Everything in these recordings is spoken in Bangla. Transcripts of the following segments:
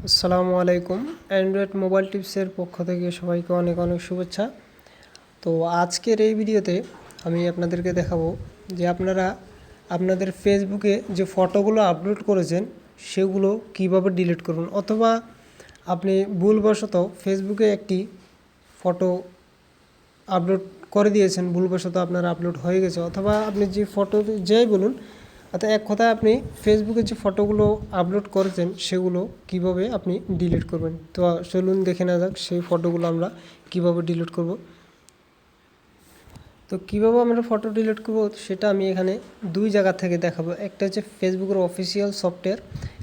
আসসালামু আলাইকুম। অ্যান্ড্রয়েড মোবাইল টিপসের পক্ষ থেকে সবাইকে অনেক অনেক শুভেচ্ছা। তো আজকের এই ভিডিওতে আমি আপনাদেরকে দেখাবো যে আপনারা আপনাদের ফেসবুকে যে ফটোগুলো আপলোড করেছেন সেগুলো কিভাবে ডিলিট করবেন, অথবা আপনি ভুলবশত ফেসবুকে একটি ফটো আপলোড করে দিয়েছেন, ভুলবশত আপনার আপলোড হয়ে গেছে, অথবা আপনি যে ফটো যেই বলুন, অর্থাৎ এক কথায় আপনি ফেসবুকে যে ফটোগুলো আপলোড করেছেন সেগুলো কিভাবে আপনি ডিলিট করবেন। তো চলুন দেখে নেওয়া যাক সেই ফটোগুলো আমরা কিভাবে ডিলিট করব। তো কীভাবে আমরা ফটো ডিলিট করব সেটা আমি এখানে দুই জায়গা থেকে দেখাবো। একটা হচ্ছে ফেসবুকের অফিসিয়াল সফটওয়্যার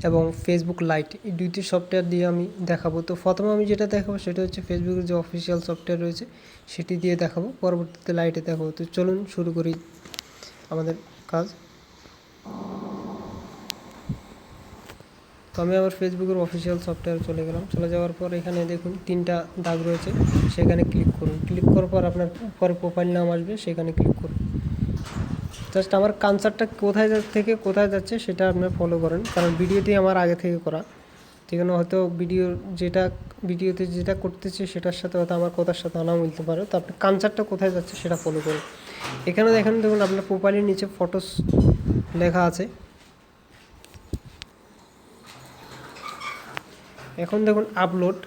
এবং ফেসবুক লাইট, এই দুইটি সফটওয়্যার দিয়ে আমি দেখাবো। তো প্রথমে আমি যেটা দেখাবো সেটা হচ্ছে ফেসবুকের যে অফিসিয়াল সফটওয়্যার রয়েছে সেটি দিয়ে দেখাবো, পরবর্তীতে লাইটে দেখাবো। তো চলুন শুরু করি আমাদের কাজ। তো আমি আবার ফেসবুকের অফিসিয়াল সফটওয়্যার চলে গেলাম। চলে যাওয়ার পর এখানে দেখুন তিনটা দাগ রয়েছে, সেখানে ক্লিক করুন। ক্লিক করার পর আপনার পরে প্রোফাইল নাম আসবে, সেখানে ক্লিক করুন। জাস্ট আমার কানসারটা কোথায় থেকে কোথায় যাচ্ছে সেটা আপনার ফলো করেন, কারণ ভিডিওটি আমার আগে থেকে করা, যেখানে হয়তো ভিডিওতে যেটা করতেছে সেটার সাথে হয়তো আমার কথার সাথে নাও মিলতে পারে। তো আপনি কানসারটা কোথায় যাচ্ছে সেটা ফলো করুন। এখানে দেখুন আপনার প্রোফাইলের নিচে ফটোস লেখা আছে। এখন দেখুন আপলোড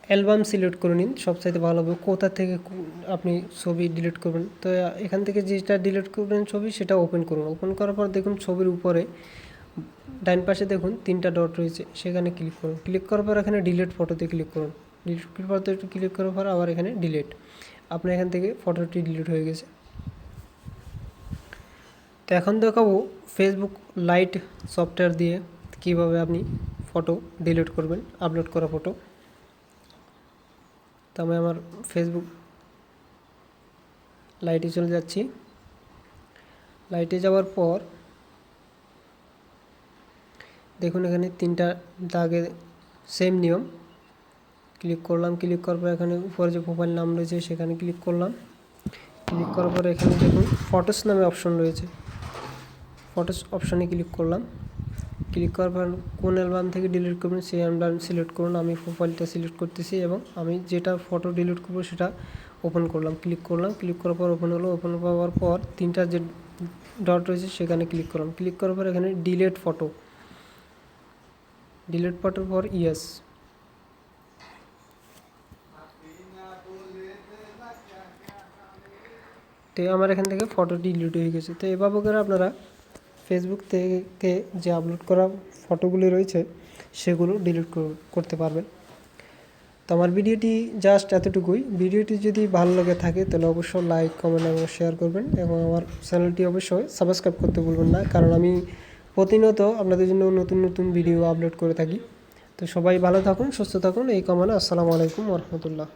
অ্যালবাম সিলেক্ট করে নিন, সবচাইতে ভালো হবে। কোথা থেকে আপনি ছবি ডিলিট করবেন, তো এখান থেকে যেটা ডিলিট করবেন ছবি সেটা ওপেন করুন। ওপেন করার পর দেখুন ছবির উপরে ডাইন পাশে দেখুন তিনটা ডট রয়েছে, সেখানে ক্লিক করুন। ক্লিক করার পর এখানে ডিলিট ফটোতে ক্লিক করুন। ডিলিট ফটোতে ক্লিক করার পর আবার এখানে ডিলিট, আপনার এখান থেকে ফটোটি ডিলিট হয়ে গেছে। তো এখন দেখাবো ফেসবুক লাইট সফটওয়্যার দিয়ে কীভাবে আপনি ফটো ডিলিট করবেন, আপলোড করা ফটো। তো আমি আমার ফেসবুক লাইটে চলে যাচ্ছি। লাইটে যাওয়ার পর দেখুন এখানে তিনটা দাগে সেম নিয়ম, ক্লিক করলাম। ক্লিক করার পর এখানে উপরে যে প্রোফাইল নাম রয়েছে সেখানে ক্লিক করলাম। ক্লিক করার পর এখানে দেখুন ফটোস নামে অপশন রয়েছে, ফটোস অপশানে ক্লিক করলাম। ক্লিক করার পর কোন অ্যালবাম থেকে ডিলিট করবেন সেই অ্যালবাম সিলেক্ট করুন। আমি প্রোফাইলটা সিলেক্ট করতেছি এবং আমি যেটা ফটো ডিলিট করবো সেটা ওপেন করলাম। ক্লিক করলাম, ক্লিক করার পর ওপেন হলো। ওপেন হওয়ার পর তিনটা যে ডট রয়েছে সেখানে ক্লিক করলাম। ক্লিক করার পর এখানে ডিলিট ফটোর পর ইয়েস। তো আমার এখান থেকে ফটো ডিলিট হয়ে গেছে। তো এভাবে করে আপনারা ফেসবুক থেকে যে আপলোড করা ফটোগুলি রয়েছে সেগুলো ডিলিট করতে পারবেন। তো আমার ভিডিওটি জাস্ট এতটুকুই। ভিডিওটি যদি ভালো লেগে থাকে তাহলে অবশ্যই লাইক, কমেন্ট এবং শেয়ার করবেন, এবং আমার চ্যানেলটি অবশ্যই সাবস্ক্রাইব করতে ভুলবেন না, কারণ আমি প্রতিনিয়ত আপনাদের জন্য নতুন নতুন ভিডিও আপলোড করে থাকি। তো সবাই ভালো থাকুন, সুস্থ থাকুন এই কামনা। আসসালামু আলাইকুম ওয়া রাহমাতুল্লাহ।